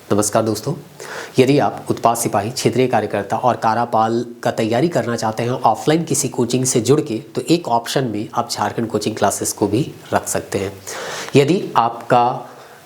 नमस्कार दोस्तों, यदि आप उत्पाद सिपाही, क्षेत्रीय कार्यकर्ता और कारापाल का तैयारी करना चाहते हैं ऑफलाइन किसी कोचिंग से जुड़ के, तो एक ऑप्शन में आप झारखंड कोचिंग क्लासेस को भी रख सकते हैं। यदि आपका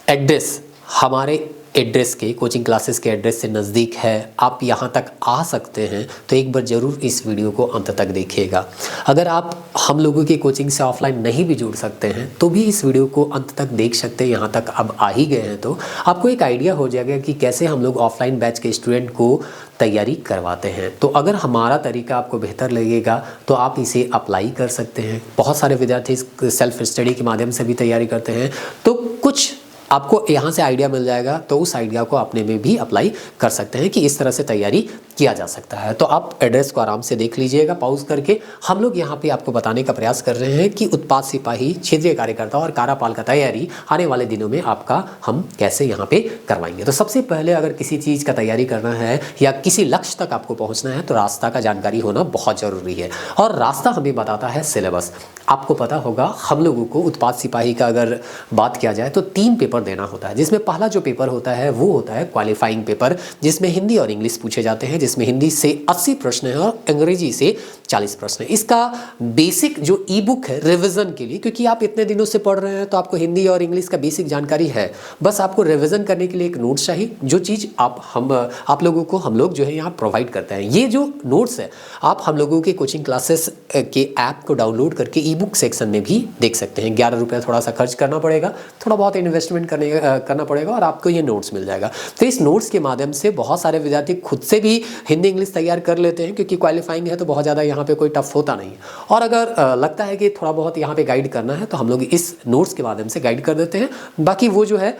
एड्रेस हमारे एड्रेस के कोचिंग क्लासेस के एड्रेस से नज़दीक है, आप यहाँ तक आ सकते हैं, तो एक बार ज़रूर इस वीडियो को अंत तक देखिएगा। अगर आप हम लोगों की कोचिंग से ऑफलाइन नहीं भी जुड़ सकते हैं तो भी इस वीडियो को अंत तक देख सकते हैं। यहाँ तक अब आ ही गए हैं तो आपको एक आइडिया हो जाएगा कि कैसे हम लोग ऑफलाइन बैच के स्टूडेंट को तैयारी करवाते हैं। तो अगर हमारा तरीका आपको बेहतर लगेगा तो आप इसे अप्लाई कर सकते हैं। बहुत सारे विद्यार्थी सेल्फ स्टडी के माध्यम से भी तैयारी करते हैं, तो कुछ आपको यहाँ से आइडिया मिल जाएगा, तो उस आइडिया को अपने में भी अप्लाई कर सकते हैं कि इस तरह से तैयारी किया जा सकता है। तो आप एड्रेस को आराम से देख लीजिएगा पॉज करके। हम लोग यहाँ पे आपको बताने का प्रयास कर रहे हैं कि उत्पाद सिपाही, क्षेत्रीय कार्यकर्ता और कारापाल का तैयारी आने वाले दिनों में आपका हम कैसे यहाँ पे करवाएंगे। तो सबसे पहले अगर किसी चीज़ का तैयारी करना है या किसी लक्ष्य तक आपको पहुँचना है तो रास्ता का जानकारी होना बहुत ज़रूरी है, और रास्ता हमें बताता है सिलेबस। आपको पता होगा हम लोगों को उत्पाद सिपाही का अगर बात किया जाए तो 3 पेपर देना होता है, जिसमें पहला जो पेपर होता है वो होता है क्वालिफाइंग पेपर, जिसमें हिंदी और इंग्लिश पूछे जाते हैं, जिसमें हिंदी से 80 प्रश्न है और अंग्रेजी से 40 प्रश्न है। इसका बेसिक जो ई बुक है रिवीजन के लिए, क्योंकि आप इतने दिनों से पढ़ रहे हैं तो आपको हिंदी और इंग्लिश का बेसिक जानकारी है, बस आपको रिवीजन करने के लिए एक नोट्स चाहिए, जो चीज़ आप लोगों को हम लोग जो है यहाँ प्रोवाइड करते हैं। ये जो नोट्स है आप हम लोगों के कोचिंग क्लासेस के ऐप को डाउनलोड करके ई बुक सेक्शन में भी देख सकते हैं। 11 रुपये थोड़ा सा खर्च करना पड़ेगा, थोड़ा बहुत इन्वेस्टमेंट करना पड़ेगा और आपको ये नोट्स मिल जाएगा। तो इस नोट्स के माध्यम से बहुत सारे विद्यार्थी खुद से भी हिंदी इंग्लिश तैयार कर लेते हैं, क्योंकि क्वालिफाइंग है तो बहुत ज़्यादा यहाँ पे कोई टफ होता नहीं है। और अगर लगता है कि थोड़ा बहुत यहाँ पे गाइड करना है तो हम लोग इस नोट्स के माध्यम से गाइड कर देते हैं। बाकी वो जो है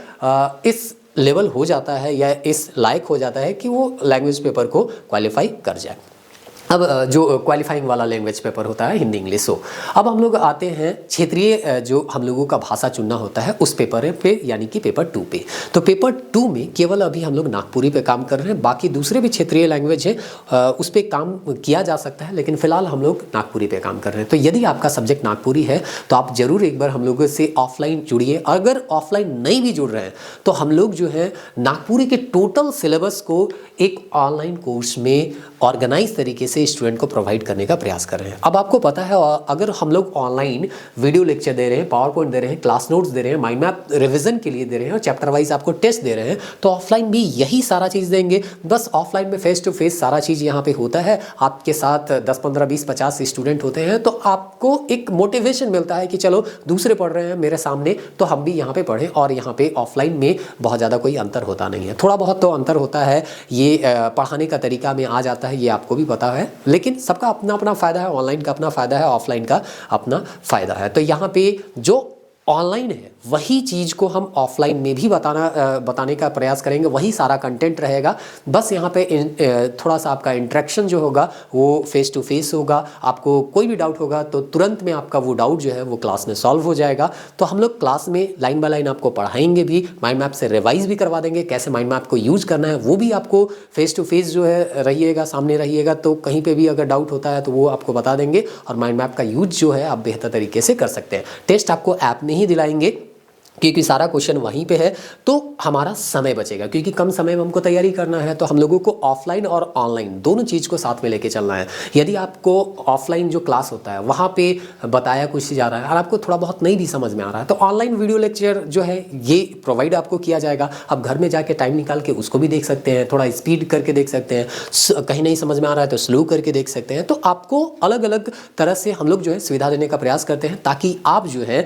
इस लेवल हो जाता है या इस लायक हो जाता है कि वो लैंग्वेज पेपर को क्वालिफाई कर जाए। अब जो क्वालिफाइंग वाला लैंग्वेज पेपर होता है हिंदी इंग्लिश हो। अब हम लोग आते हैं क्षेत्रीय, जो हम लोगों का भाषा चुनना होता है उस पेपर पे, यानी कि पेपर 2 पे। तो पेपर 2 में केवल अभी हम लोग नागपुरी पे काम कर रहे हैं, बाकी दूसरे भी क्षेत्रीय लैंग्वेज है उस पर काम किया जा सकता है, लेकिन फिलहाल हम लोग नागपुरी पे काम कर रहे हैं। तो यदि आपका सब्जेक्ट नागपुरी है तो आप जरूर एक बार हम लोगों से ऑफलाइन जुड़िए। अगर ऑफलाइन नहीं भी जुड़ रहे हैं तो हम लोग जो है नागपुरी के टोटल सिलेबस को एक ऑनलाइन कोर्स में ऑर्गेनाइज तरीके से स्टूडेंट को प्रोवाइड करने का प्रयास कर रहे हैं। अब आपको पता है अगर हम लोग ऑनलाइन वीडियो लेक्चर दे रहे हैं, पावर पॉइंट दे रहे हैं, क्लास नोट्स दे रहे हैं, माइंड मैप रिवीजन के लिए दे रहे हैं और चैप्टर वाइज आपको टेस्ट दे रहे हैं, तो ऑफलाइन भी यही सारा चीज़ देंगे। बस ऑफलाइन में फेस टू फेस सारा चीज़ यहाँ पे होता है, आपके साथ 10, 15, 20, 50 स्टूडेंट होते हैं, तो आपको एक मोटिवेशन मिलता है कि चलो दूसरे पढ़ रहे हैं मेरे सामने तो हम भी यहाँ पे पढ़ें। और यहाँ पे ऑफलाइन में बहुत ज़्यादा कोई अंतर होता नहीं है, थोड़ा बहुत तो अंतर होता है, ये पढ़ाने का तरीका में आ जाता है, ये आपको भी पता है, लेकिन सबका अपना अपना फ़ायदा है। ऑनलाइन का अपना फ़ायदा है, ऑफलाइन का अपना फ़ायदा है। तो यहाँ पे जो ऑनलाइन है वही चीज़ को हम ऑफलाइन में भी बताने का प्रयास करेंगे, वही सारा कंटेंट रहेगा। बस यहाँ पे थोड़ा सा आपका इंटरेक्शन जो होगा वो फेस टू फेस होगा। आपको कोई भी डाउट होगा तो तुरंत में आपका वो डाउट जो है वो क्लास में सॉल्व हो जाएगा। तो हम लोग क्लास में लाइन बाय लाइन आपको पढ़ाएंगे भी, माइंड मैप से रिवाइज भी करवा देंगे, कैसे माइंड मैप को यूज करना है वो भी आपको फेस टू फेस जो है रहिएगा, सामने रहिएगा, तो कहीं पर भी अगर डाउट होता है तो वो आपको बता देंगे और माइंड मैप का यूज जो है आप बेहतर तरीके से कर सकते हैं। टेस्ट आपको ऐप में ही दिलाएंगे क्योंकि सारा क्वेश्चन वहीं पे है, तो हमारा समय बचेगा, क्योंकि कम समय में हमको तैयारी करना है। तो हम लोगों को ऑफलाइन और ऑनलाइन दोनों चीज़ को साथ में लेके चलना है। यदि आपको ऑफलाइन जो क्लास होता है वहाँ पे बताया कुछ जा रहा है और आपको थोड़ा बहुत नहीं भी समझ में आ रहा है, तो ऑनलाइन वीडियो लेक्चर जो है ये प्रोवाइड आपको किया जाएगा। आप घर में जाके टाइम निकाल के उसको भी देख सकते हैं, थोड़ा स्पीड करके देख सकते हैं, कहीं नहीं समझ में आ रहा है तो स्लो करके देख सकते हैं। तो आपको अलग अलग तरह से हम लोग जो है सुविधा देने का प्रयास करते हैं, ताकि आप जो है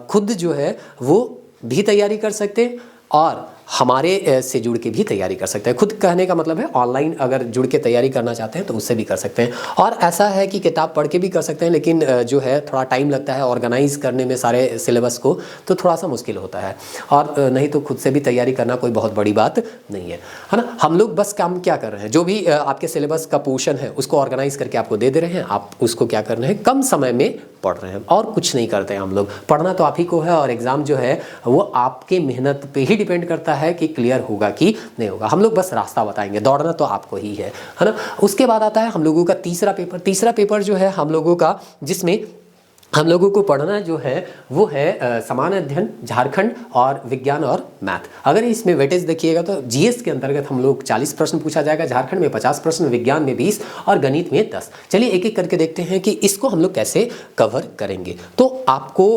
खुद जो है वो भी तैयारी कर सकते हैं और हमारे से जुड़ के भी तैयारी कर सकते हैं। खुद कहने का मतलब है ऑनलाइन अगर जुड़ के तैयारी करना चाहते हैं तो उससे भी कर सकते हैं। और ऐसा है कि किताब पढ़ के भी कर सकते हैं, लेकिन जो है थोड़ा टाइम लगता है ऑर्गेनाइज करने में सारे सिलेबस को, तो थोड़ा सा मुश्किल होता है। और नहीं तो खुद से भी तैयारी करना कोई बहुत बड़ी बात नहीं है ना। हम लोग बस काम क्या कर रहे हैं, जो भी आपके सिलेबस का पोर्शन है उसको ऑर्गेनाइज करके आपको दे रहे हैं, आप उसको क्या कर रहे हैं, कम समय में पढ़ रहे हैं और कुछ नहीं करते हैं हम लोग। पढ़ना तो आप ही को है और एग्ज़ाम जो है वो आपके मेहनत पे ही डिपेंड करता है कि क्लियर होगा कि नहीं होगा। हम लोग बस रास्ता बताएंगे, दौड़ना तो आपको ही है ना। उसके बाद आता है हम लोगों का तीसरा पेपर जो है हम लोगों का, जिसमें हम लोगों को पढ़ना जो है वो है सामान्य अध्ययन, झारखंड और विज्ञान और मैथ। अगर इसमें वेटेज देखिएगा तो जीएस के अंतर्गत हम लोग 40 प्रश्न पूछा जाएगा, झारखंड में 50 प्रश्न, विज्ञान में 20 और गणित में 10। चलिए एक एक करके देखते हैं कि इसको हम लोग कैसे कवर करेंगे। तो आपको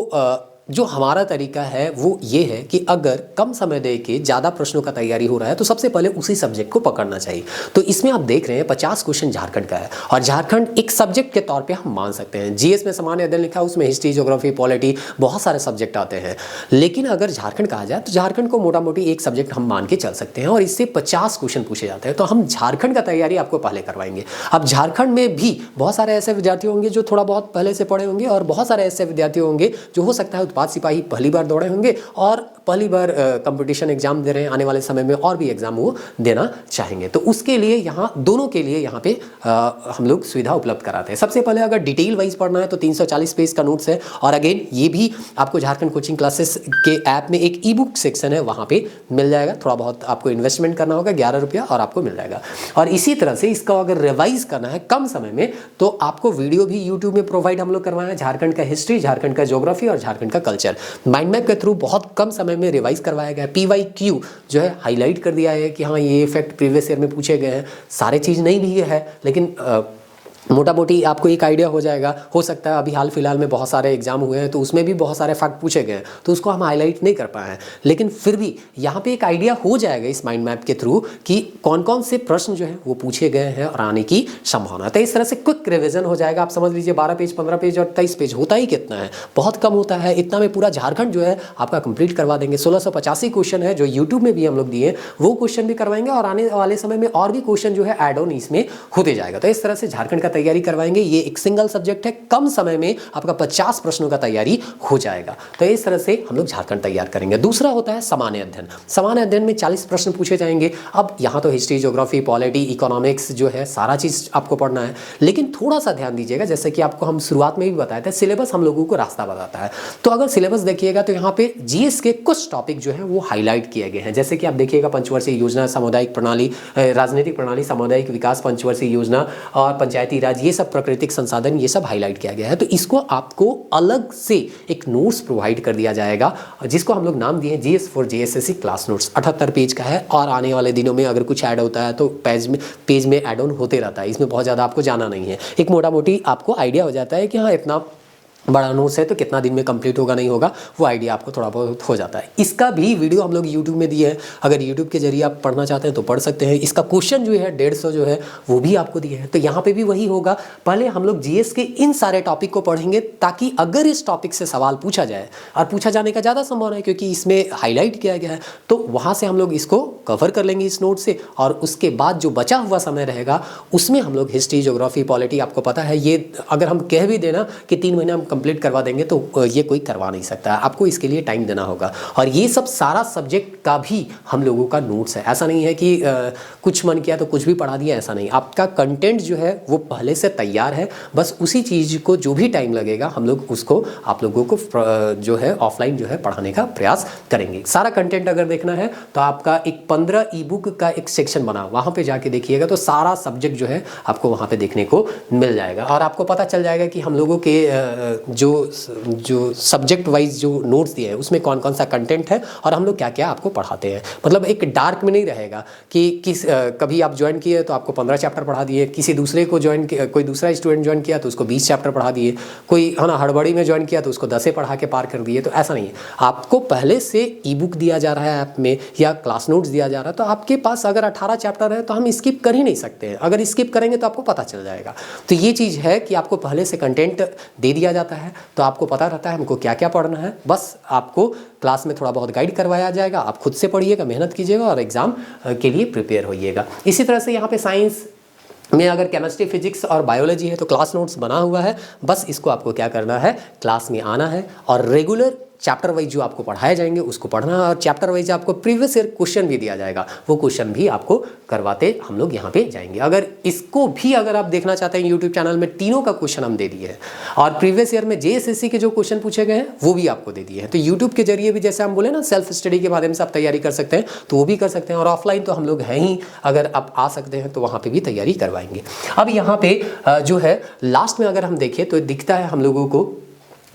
जो हमारा तरीका है वो ये है कि अगर कम समय दे के ज़्यादा प्रश्नों का तैयारी हो रहा है तो सबसे पहले उसी सब्जेक्ट को पकड़ना चाहिए। तो इसमें आप देख रहे हैं 50 क्वेश्चन झारखंड का है और झारखंड एक सब्जेक्ट के तौर पे हम मान सकते हैं। जीएस में सामान्य अध्ययन लिखा है, उसमें हिस्ट्री, ज्योग्राफी, पॉलिटी बहुत सारे सब्जेक्ट आते हैं, लेकिन अगर झारखंड कहा जाए तो झारखंड को मोटा मोटी एक सब्जेक्ट हम मान के चल सकते हैं और इससे 50 क्वेश्चन पूछे जाते हैं। तो हम झारखंड का तैयारी आपको पहले करवाएंगे। अब झारखंड में भी बहुत सारे ऐसे विद्यार्थी होंगे जो थोड़ा बहुत पहले से पढ़े होंगे और बहुत सारे ऐसे विद्यार्थी होंगे जो हो सकता है उत्पाद सिपाही पहली बार दौड़े होंगे और पहली बार कंपटीशन एग्जाम दे रहे हैं, आने वाले समय में और भी एग्जाम वो देना चाहेंगे। तो उसके लिए यहाँ दोनों के लिए यहाँ पे हम लोग सुविधा उपलब्ध कराते हैं। सबसे पहले अगर डिटेल वाइज पढ़ना है तो 340 पेज का नोट्स है और अगेन ये भी आपको झारखंड कोचिंग क्लासेस के ऐप में एक ई बुक सेक्शन है, वहाँ पे मिल जाएगा। थोड़ा बहुत आपको इन्वेस्टमेंट करना होगा, 11 रुपया, और आपको मिल जाएगा। और इसी तरह से इसका अगर रिवाइज करना है कम समय में तो आपको वीडियो भी यूट्यूब में प्रोवाइड हम लोग करवाए हैं। झारखंड का हिस्ट्री, झारखंड का ज्योग्राफी और झारखंड का कल्चर माइंड मैप के थ्रू बहुत कम समय में रिवाइज करवाया गया है। PYQ जो है हाईलाइट कर दिया है कि हाँ ये इफेक्ट प्रीवियस ईयर में पूछे गए हैं। सारे चीज़ नहीं भी है लेकिन मोटा मोटी आपको एक आइडिया हो जाएगा। हो सकता है अभी हाल फिलहाल में बहुत सारे एग्जाम हुए हैं तो उसमें भी बहुत सारे फैक्ट पूछे गए हैं तो उसको हम हाईलाइट नहीं कर पाए हैं, लेकिन फिर भी यहाँ पे एक आइडिया हो जाएगा इस माइंड मैप के थ्रू कि कौन कौन से प्रश्न जो है वो पूछे गए हैं और आने की संभावना। तो इस तरह से क्विक रिविजन हो जाएगा। आप समझ लीजिए 12 पेज, 15 पेज और 23 पेज होता ही कितना है, बहुत कम होता है। इतना में पूरा झारखंड जो है आपका कंप्लीट करवा देंगे। 1685 क्वेश्चन है जो यूट्यूब में भी हम लोग दिए, वो क्वेश्चन भी करवाएंगे और आने वाले समय में और भी क्वेश्चन जो है ऐड ऑन इसमें होते जाएगा। तो इस तरह से झारखंड का तैयारी करवाएंगे। ये एक सिंगल सब्जेक्ट है, कम समय में आपका 50 प्रश्नों का तैयारी हो जाएगा। तो इस तरह से हम लोग झारखंड तैयार करेंगे। दूसरा होता है सामान्य अध्ययन। सामान्य अध्ययन में 40 प्रश्न पूछे जाएंगे। अब यहाँ तो हिस्ट्री, ज्योग्राफी, पॉलिटी, इकोनॉमिक्स जो है सारा चीज़ आपको पढ़ना है, लेकिन थोड़ा सा ध्यान दीजिएगा। जैसे कि आपको हम शुरुआत में भी बताया था, सिलेबस हम लोगों को रास्ता बताता है। तो अगर सिलेबस देखिएगा तो यहाँ पे जीएस के कुछ टॉपिक जो है वो हाईलाइट किए गए हैं। जैसे कि आप देखिएगा पंचवर्षीय योजना, सामुदायिक प्रणाली, राजनीतिक प्रणाली, सामुदायिक विकास, पंचवर्षीय योजना और पंचायती राज, ये सब प्राकृतिक संसाधन, ये सब हाईलाइट किया गया है। तो इसको आपको अलग से एक नोट्स प्रोवाइड कर दिया जाएगा जिसको हम लोग नाम दिए GS for JSSC class notes. 78 page का है और आने वाले दिनों में अगर कुछ ऐड होता है तो पेज में ऐड ऑन होते रहता है। इसमें बहुत ज़्यादा आपको जाना नहीं है, एक मोटा मोटी आपको आइडिया हो जाता है कि हाँ इतना बड़ा नोट्स है तो कितना दिन में कंप्लीट होगा नहीं होगा, वो आइडिया आपको थोड़ा बहुत हो जाता है। इसका भी वीडियो हम लोग यूट्यूब में दिए हैं, अगर यूट्यूब के जरिए आप पढ़ना चाहते हैं तो पढ़ सकते हैं। इसका क्वेश्चन जो है 150 जो है वो भी आपको दिए हैं। तो यहाँ पे भी वही होगा, पहले हम लोग जीएस के इन सारे टॉपिक को पढ़ेंगे ताकि अगर इस टॉपिक से सवाल पूछा जाए, और पूछा जाने का ज़्यादा संभावना है क्योंकि इसमें हाईलाइट किया गया है, तो वहाँ से हम लोग इसको कवर कर लेंगे इस नोट से। और उसके बाद जो बचा हुआ समय रहेगा उसमें हम लोग हिस्ट्री, ज्योग्राफी, पॉलिटी, आपको पता है ये अगर हम कह भी देना कि 3 महीने हम कंप्लीट करवा देंगे तो ये कोई करवा नहीं सकता है, आपको इसके लिए टाइम देना होगा। और ये सब सारा सब्जेक्ट का भी हम लोगों का नोट्स है। ऐसा नहीं है कि कुछ मन किया तो कुछ भी पढ़ा दिया, ऐसा नहीं। आपका कंटेंट जो है वो पहले से तैयार है, बस उसी चीज़ को जो भी टाइम लगेगा हम लोग उसको आप लोगों को जो है ऑफलाइन जो है पढ़ाने का प्रयास करेंगे। सारा कंटेंट अगर देखना है तो आपका एक 15 ई बुक का एक सेक्शन बना, वहाँ पे जाके देखिएगा तो सारा सब्जेक्ट जो है आपको वहाँ पे देखने को मिल जाएगा और आपको पता चल जाएगा कि हम लोगों के जो सब्जेक्ट वाइज जो नोट्स दिए हैं उसमें कौन कौन सा कंटेंट है और हम लोग क्या क्या आपको पढ़ाते हैं। मतलब एक डार्क में नहीं रहेगा कि कभी आप ज्वाइन किए तो आपको 15 चैप्टर पढ़ा दिए, किसी दूसरे को ज्वाइन किया, कोई दूसरा स्टूडेंट ज्वाइन किया तो उसको 20 चैप्टर पढ़ा दिए, कोई है ना हड़बड़ी में ज्वाइन किया तो उसको 10 पढ़ा के पार कर दिए। तो ऐसा नहीं है, आपको पहले से ई बुक दिया जा रहा है ऐप में या क्लास नोट्स दिया जा रहा है। तो आपके पास अगर 18 चैप्टर है तो हम स्किप कर ही नहीं सकते हैं, अगर स्किप करेंगे तो आपको पता चल जाएगा। तो ये चीज़ है कि आपको पहले से कंटेंट दे दिया जाता है तो आपको पता रहता है हमको क्या क्या पढ़ना है। बस आपको क्लास में थोड़ा बहुत गाइड करवाया जाएगा, आप खुद से पढ़िएगा, मेहनत कीजिएगा और एग्ज़ाम के लिए प्रिपेयर होइएगा। इसी तरह से यहाँ पे साइंस में अगर केमिस्ट्री, फिजिक्स और बायोलॉजी है तो क्लास नोट्स बना हुआ है, बस इसको आपको क्या करना है, क्लास में आना है और रेगुलर चैप्टर वाइज जो आपको पढ़ाए जाएंगे उसको पढ़ना है। और चैप्टर वाइज आपको प्रीवियस ईयर क्वेश्चन भी दिया जाएगा, वो क्वेश्चन भी आपको करवाते हम लोग यहाँ पे जाएंगे। अगर इसको भी अगर आप देखना चाहते हैं यूट्यूब चैनल में, तीनों का क्वेश्चन हम दे दिए हैं और प्रीवियस ईयर में जेएसएससी के जो क्वेश्चन पूछे गए हैं वो भी आपको दे दिए हैं। तो यूट्यूब के जरिए भी जैसे हम बोले ना सेल्फ स्टडी के माध्यम से आप तैयारी कर सकते हैं तो वो भी कर सकते हैं। और ऑफलाइन तो हम लोग हैं ही, अगर आप आ सकते हैं तो वहाँ पर भी तैयारी करवाएंगे। अब यहाँ पे जो है लास्ट में अगर हम देखें तो दिखता है हम लोगों को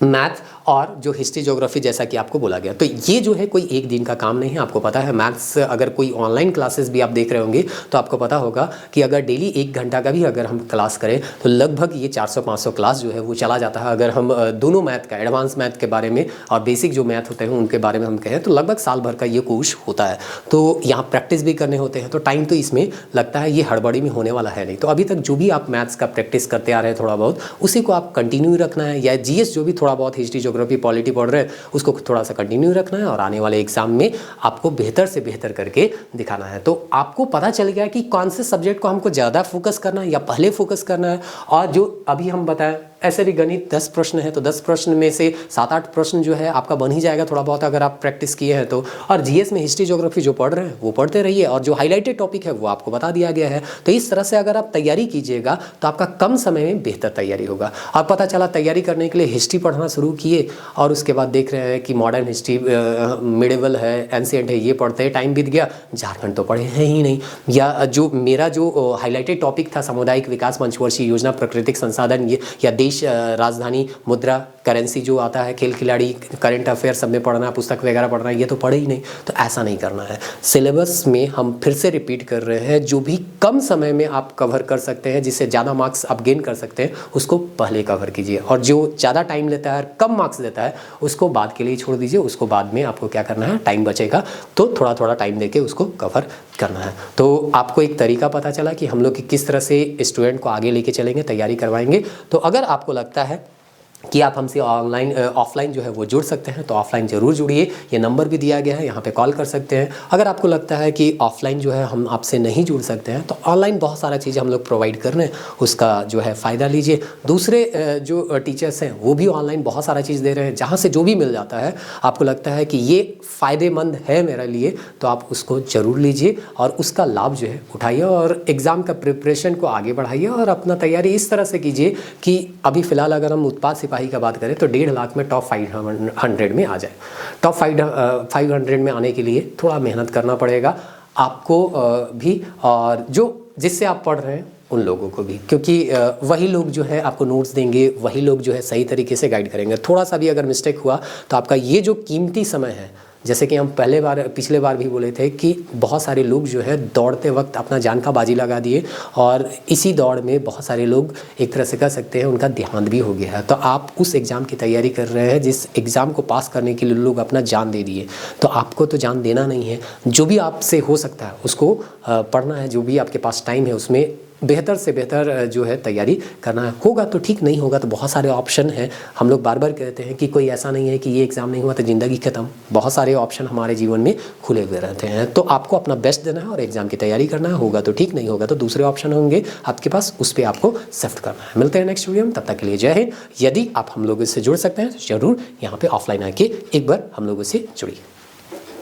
मैथ और जो हिस्ट्री ज्योग्राफी जैसा कि आपको बोला गया। तो ये जो है कोई एक दिन का काम नहीं है, आपको पता है। मैथ्स अगर कोई ऑनलाइन क्लासेस भी आप देख रहे होंगे तो आपको पता होगा कि अगर डेली 1 घंटा का भी अगर हम क्लास करें तो लगभग ये 400-500 क्लास जो है वो चला जाता है। अगर हम दोनों मैथ का, एडवांस मैथ के बारे में और बेसिक जो मैथ होते हैं उनके बारे में हम कहें तो लगभग साल भर का ये कोर्स होता है। तो यहाँ प्रैक्टिस भी करने होते हैं, तो टाइम तो इसमें लगता है ये हड़बड़ी में होने वाला है नहीं। तो अभी तक जो भी आप मैथ्स का प्रैक्टिस करते आ रहे हैं थोड़ा बहुत, उसी को आप कंटिन्यू रखना है। या जीएस जो भी थोड़ा बहुत हिस्ट्री ज्योग्राफी पॉलिटी पढ़ रहे हैं उसको थोड़ा सा कंटिन्यू रखना है और आने वाले एग्जाम में आपको बेहतर से बेहतर करके दिखाना है। तो आपको पता चल गया कि कौन से सब्जेक्ट को हमको ज़्यादा फोकस करना है या पहले फोकस करना है। और जो अभी हम बताएं ऐसे भी गणित 10 प्रश्न है तो 10 प्रश्न में से 7-8 प्रश्न जो है आपका बन ही जाएगा थोड़ा बहुत अगर आप प्रैक्टिस किए हैं तो। और जीएस में हिस्ट्री ज्योग्राफी जो पढ़ रहे हैं वो पढ़ते रहिए और जो हाईलाइटेड टॉपिक है वो आपको बता दिया गया है। तो इस तरह से अगर आप तैयारी कीजिएगा तो आपका कम समय में बेहतर तैयारी होगा। अब पता चला तैयारी करने के लिए हिस्ट्री पढ़ना शुरू किए और उसके बाद देख रहे हैं कि मॉडर्न हिस्ट्री, मिडिवल है, एंशिएंट है, ये पढ़ते टाइम बीत गया, झारखंड तो पढ़े हैं ही नहीं। या जो मेरा जो हाईलाइटेड टॉपिक था सामुदायिक विकास पंचवर्षीय योजना, प्राकृतिक संसाधन, ये या देश राजधानी, मुद्रा, करेंसी जो आता है, खेल खिलाड़ी, करंट अफेयर सब में पढ़ना, पुस्तक वगैरह पढ़ना, ये तो पढ़े ही नहीं। तो ऐसा नहीं करना है। सिलेबस में हम फिर से रिपीट कर रहे हैं, जो भी कम समय में आप कवर कर सकते हैं, जिससे ज़्यादा मार्क्स आप गेन कर सकते हैं, उसको पहले कवर कीजिए। और जो ज़्यादा टाइम लेता है, कम मार्क्स देता है, उसको बाद के लिए छोड़ दीजिए। उसको बाद में आपको क्या करना है, टाइम बचेगा तो थोड़ा थोड़ा टाइम देके उसको कवर करना है। तो आपको एक तरीका पता चला कि हम लोग किस तरह से स्टूडेंट को आगे लेके चलेंगे, तैयारी करवाएंगे। तो अगर आपको लगता है कि आप हमसे ऑनलाइन ऑफलाइन जो है वो जुड़ सकते हैं तो ऑफलाइन ज़रूर जुड़िए। ये नंबर भी दिया गया है, यहाँ पे कॉल कर सकते हैं। अगर आपको लगता है कि ऑफलाइन जो है हम आपसे नहीं जुड़ सकते हैं तो ऑनलाइन बहुत सारा चीज़ हम लोग प्रोवाइड कर रहे हैं, उसका जो है फ़ायदा लीजिए। दूसरे जो टीचर्स हैं वो भी ऑनलाइन बहुत सारा चीज़ दे रहे हैं, जहाँ से जो भी मिल जाता है आपको लगता है कि ये फ़ायदेमंद है मेरे लिए तो आप उसको ज़रूर लीजिए और उसका लाभ जो है उठाइए और एग्ज़ाम का प्रिपरेशन को आगे बढ़ाइए और अपना तैयारी इस तरह से कीजिए कि अभी फ़िलहाल अगर हम उत्पाद सिपाही का बात करें तो 1.5 लाख में टॉप 500 में आ जाए। टॉप 500 में आने के लिए थोड़ा मेहनत करना पड़ेगा आपको भी और जो जिससे आप पढ़ रहे हैं उन लोगों को भी, क्योंकि वही लोग जो है आपको नोट्स देंगे, वही लोग जो है सही तरीके से गाइड करेंगे। थोड़ा सा भी अगर मिस्टेक हुआ तो आपका ये जो कीमती समय है, जैसे कि हम पिछले बार भी बोले थे कि बहुत सारे लोग जो है दौड़ते वक्त अपना जान का बाजी लगा दिए और इसी दौड़ में बहुत सारे लोग एक तरह से कह सकते हैं उनका देहांत भी हो गया है। तो आप उस एग्ज़ाम की तैयारी कर रहे हैं जिस एग्ज़ाम को पास करने के लिए लोग अपना जान दे दिए, तो आपको तो जान देना नहीं है। जो भी आपसे हो सकता है उसको पढ़ना है, जो भी आपके पास टाइम है उसमें बेहतर से बेहतर जो है तैयारी करना है। होगा तो ठीक, नहीं होगा तो बहुत सारे ऑप्शन हैं। हम लोग बार बार कहते हैं कि कोई ऐसा नहीं है कि ये एग्ज़ाम नहीं हुआ तो ज़िंदगी ख़त्म। बहुत सारे ऑप्शन हमारे जीवन में खुले हुए रहते हैं। तो आपको अपना बेस्ट देना है और एग्ज़ाम की तैयारी करना है। होगा तो ठीक, नहीं होगा तो दूसरे ऑप्शन होंगे आपके पास, उस पर आपको शिफ्ट करना है। मिलते हैं नेक्स्ट वीडियो में, तब तक के लिए जय हिंद। यदि आप हम लोगों से जुड़ सकते हैं तो ज़रूर यहाँ पर ऑफलाइन आके एक बार हम लोगों से जुड़िए।